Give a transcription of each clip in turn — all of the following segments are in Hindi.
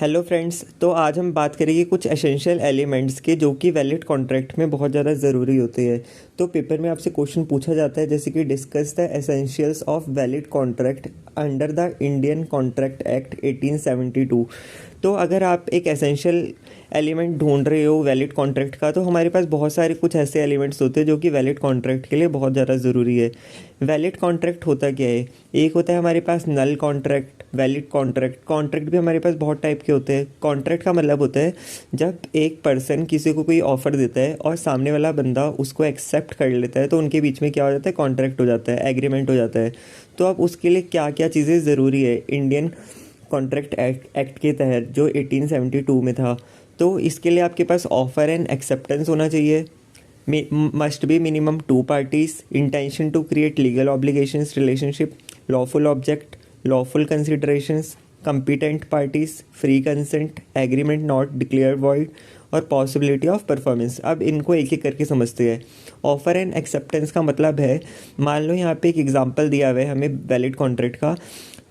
हेलो फ्रेंड्स, तो आज हम बात करेंगे कुछ एसेंशियल एलिमेंट्स के जो कि वैलिड कॉन्ट्रैक्ट में बहुत ज़्यादा ज़रूरी होते हैं। तो पेपर में आपसे क्वेश्चन पूछा जाता है जैसे कि discuss the essentials of valid contract under the Indian contract act 1872। तो अगर आप एक एसेंशियल एलिमेंट ढूंढ रहे हो वैलिड कॉन्ट्रैक्ट का, तो हमारे पास बहुत सारे कुछ ऐसे एलिमेंट्स होते हैं जो कि वैलिड कॉन्ट्रैक्ट के लिए बहुत ज़्यादा ज़रूरी है। वैलिड कॉन्ट्रैक्ट होता क्या है? एक होता है हमारे पास नल कॉन्ट्रैक्ट, वैलिड कॉन्ट्रैक्ट। कॉन्ट्रैक्ट भी हमारे पास बहुत टाइप के होते हैं। कॉन्ट्रैक्ट का मतलब होता है जब एक पर्सन किसी को कोई ऑफ़र देता है और सामने वाला बंदा उसको एक्सेप्ट कर लेता है, तो उनके बीच में क्या हो जाता है? कॉन्ट्रैक्ट हो जाता है, एग्रीमेंट हो जाता है। तो अब उसके लिए क्या क्या चीज़ें ज़रूरी है इंडियन कॉन्ट्रैक्ट एक्ट के तहत जो 1872 में था? तो इसके लिए आपके पास ऑफ़र एंड एक्सेप्टेंस होना चाहिए, must be minimum 2 parties, intention to create legal obligations relationship, lawful object, lawful considerations, competent parties, free consent, agreement not declare void और पॉसिबिलिटी ऑफ परफॉर्मेंस। अब इनको एक एक करके समझते हैं। ऑफर एंड एक्सेप्टेंस का मतलब है, मान लो यहाँ पे एक एग्जांपल दिया हुआ है हमें वैलिड कॉन्ट्रैक्ट का।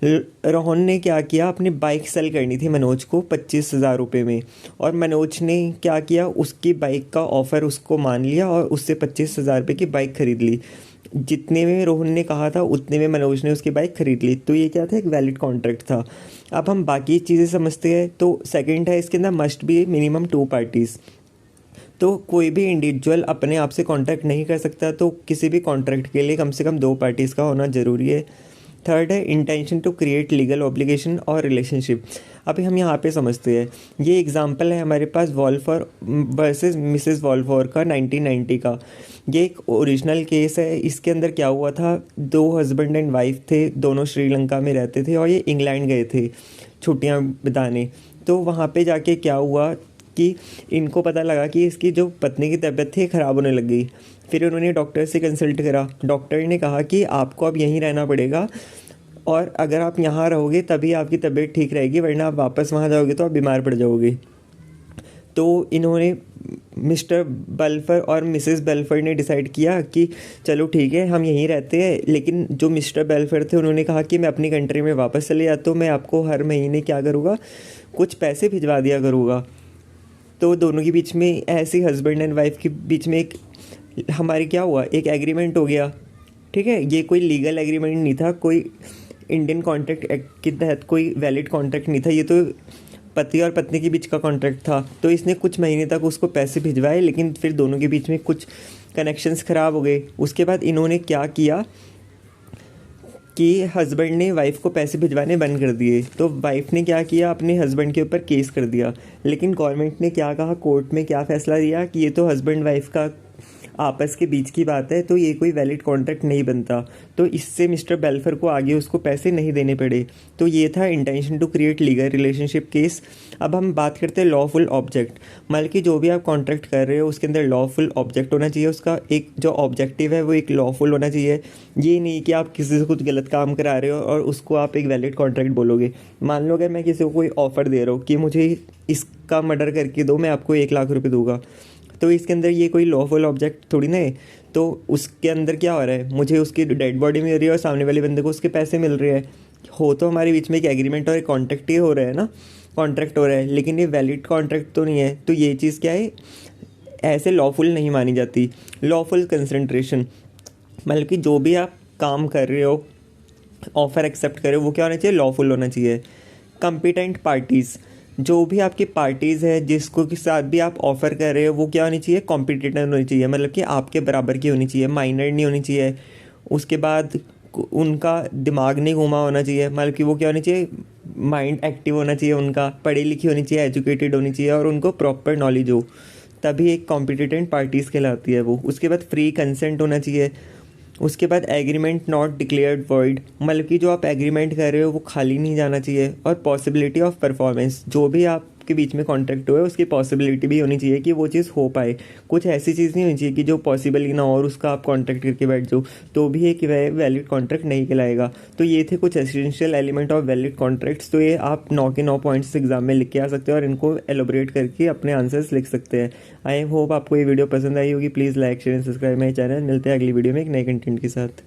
रोहन ने क्या किया, अपनी बाइक सेल करनी थी मनोज को 25,000 रुपये में, और मनोज ने क्या किया, उसकी बाइक का ऑफ़र उसको मान लिया और उससे 25,000 रुपये की बाइक ख़रीद ली। जितने में रोहन ने कहा था उतने में मनोज ने उसकी बाइक ख़रीद ली। तो ये क्या था? एक वैलिड कॉन्ट्रैक्ट था। अब हम बाकी चीज़ें समझते हैं। तो सेकंड है इसके अंदर मस्ट बी मिनिमम 2 parties। तो कोई भी इंडिविजुअल अपने आप से कॉन्ट्रैक्ट नहीं कर सकता, तो किसी भी कॉन्ट्रैक्ट के लिए कम से कम 2 parties का होना ज़रूरी है। थर्ड है intention to create legal obligation और रिलेशनशिप। अभी हम यहाँ पे समझते हैं। ये एग्जांपल है हमारे पास वॉल्फर वर्सेस मिसेस वॉल्फर का 1990 का। ये एक ओरिजिनल केस है। इसके अंदर क्या हुआ था, 2 हस्बैंड एंड वाइफ थे, दोनों श्रीलंका में रहते थे और ये इंग्लैंड गए थे छुट्टियाँ बिताने। तो वहाँ पे जाके क्या हुआ कि इनको पता लगा कि इसकी जो पत्नी की तबीयत थी ख़राब होने लग गई। फिर उन्होंने डॉक्टर से कंसल्ट करा। डॉक्टर ने कहा कि आपको अब यहीं रहना पड़ेगा, और अगर आप यहाँ रहोगे तभी आपकी तबीयत ठीक रहेगी, वरना आप वापस वहाँ जाओगे तो आप बीमार पड़ जाओगे। तो इन्होंने मिस्टर बल्फर और मिसेस बल्फर ने डिसाइड किया कि चलो ठीक है, हम यहीं रहते हैं। लेकिन जो मिस्टर बल्फर थे उन्होंने कहा कि मैं अपनी कंट्री में वापस चले जाता हूँ, मैं आपको हर महीने क्या करूँगा, कुछ पैसे भिजवा दिया करूँगा। तो दोनों के बीच में ऐसे हस्बैंड एंड वाइफ के बीच में एक हमारे क्या हुआ, एक एग्रीमेंट हो गया। ठीक है, ये कोई लीगल एग्रीमेंट नहीं था, कोई इंडियन कॉन्ट्रैक्ट एक्ट के तहत कोई वैलिड कॉन्ट्रैक्ट नहीं था। ये तो पति और पत्नी के बीच का कॉन्ट्रैक्ट था। तो इसने कुछ महीने तक उसको पैसे भिजवाए, लेकिन फिर दोनों के बीच में कुछ कनेक्शंस ख़राब हो गए। उसके बाद इन्होंने क्या किया कि हस्बैंड ने वाइफ को पैसे भिजवाने बंद कर दिए। तो वाइफ ने क्या किया, अपने हस्बैंड के ऊपर केस कर दिया। लेकिन गवर्नमेंट ने क्या कहा, कोर्ट में क्या फ़ैसला दिया कि ये तो हस्बैंड वाइफ का आपस के बीच की बात है, तो ये कोई वैलिड कॉन्ट्रैक्ट नहीं बनता। तो इससे मिस्टर बेल्फर को आगे उसको पैसे नहीं देने पड़े। तो ये था intention to create legal relationship case. अब हम बात करते हैं लॉफुल ऑब्जेक्ट। मतलब कि जो भी आप कॉन्ट्रैक्ट कर रहे हो उसके अंदर लॉफुल ऑब्जेक्ट होना चाहिए। उसका एक जो ऑब्जेक्टिव है वो एक लॉफुल होना चाहिए। ये नहीं कि आप किसी से कुछ गलत काम करा रहे हो और उसको आप एक वैलिड कॉन्ट्रैक्ट बोलोगे। मान लो अगर मैं किसी को कोई ऑफ़र दे रहा हूँ कि मुझे इसका मर्डर करके दो, मैं आपको 1 लाख रुपये दूंगा, तो इसके अंदर ये कोई लॉफुल ऑब्जेक्ट थोड़ी ना है। तो उसके अंदर क्या हो रहा है, मुझे उसकी डेड बॉडी मिल रही है और सामने वाले बंदे को उसके पैसे मिल रहे हैं। हो तो हमारे बीच में एक एग्रीमेंट और एक कॉन्ट्रैक्ट ही हो रहा है ना, कॉन्ट्रैक्ट हो रहा है, लेकिन ये वैलिड कॉन्ट्रैक्ट तो नहीं है। तो ये चीज़ क्या है, ऐसे लॉफुल नहीं मानी जाती। लॉफुल कंसंट्रेशन मतलब कि जो भी आप काम कर रहे हो, ऑफ़र एक्सेप्ट कर रहे हो, वो क्या होना चाहिए, लॉफुल होना चाहिए। कंपिटेंट पार्टीज़, जो भी आपकी पार्टीज़ है जिसको के साथ भी आप ऑफ़र कर रहे हो, वो क्या होनी चाहिए, कॉम्पिटिटर होनी चाहिए। मतलब कि आपके बराबर की होनी चाहिए, माइनर नहीं होनी चाहिए। उसके बाद उनका दिमाग नहीं घूमा होना चाहिए। मतलब कि वो क्या होनी चाहिए, माइंड एक्टिव होना चाहिए, उनका पढ़ी लिखी होनी चाहिए, एजुकेटेड होनी चाहिए, और उनको प्रॉपर नॉलेज हो, तभी एक कॉम्पिटिटेंट पार्टीज़ कहलाती है वो। उसके बाद फ्री कंसेंट होना चाहिए। उसके बाद एग्रीमेंट नॉट डिक्लेयर्ड वॉइड, मतलब कि जो आप एग्रीमेंट कर रहे हो वो खाली नहीं जाना चाहिए। और पॉसिबिलिटी ऑफ परफॉर्मेंस, जो भी आपके बीच में कॉन्ट्रैक्ट हुआ है उसकी पॉसिबिलिटी भी होनी चाहिए कि वो चीज़ हो पाए। कुछ ऐसी चीज़ नहीं होनी चाहिए कि जो पॉसिबल ही ना हो और उसका आप कॉन्ट्रैक्ट करके बैठ जाओ, तो भी एक वैलिड कॉन्ट्रैक्ट नहीं कहलाएगा। तो ये थे कुछ essential element of valid contracts. तो ये आप 9 के 9 पॉइंट्स एग्जाम में लिख के आ सकते हो और इनको एलोबरेट करके अपने आंसर्स लिख सकते हैं। आई होप आपको ये वीडियो पसंद आई होगी। Please like share and subscribe my channel. मिलते हैं अगली वीडियो में एक नए कंटेंट के साथ।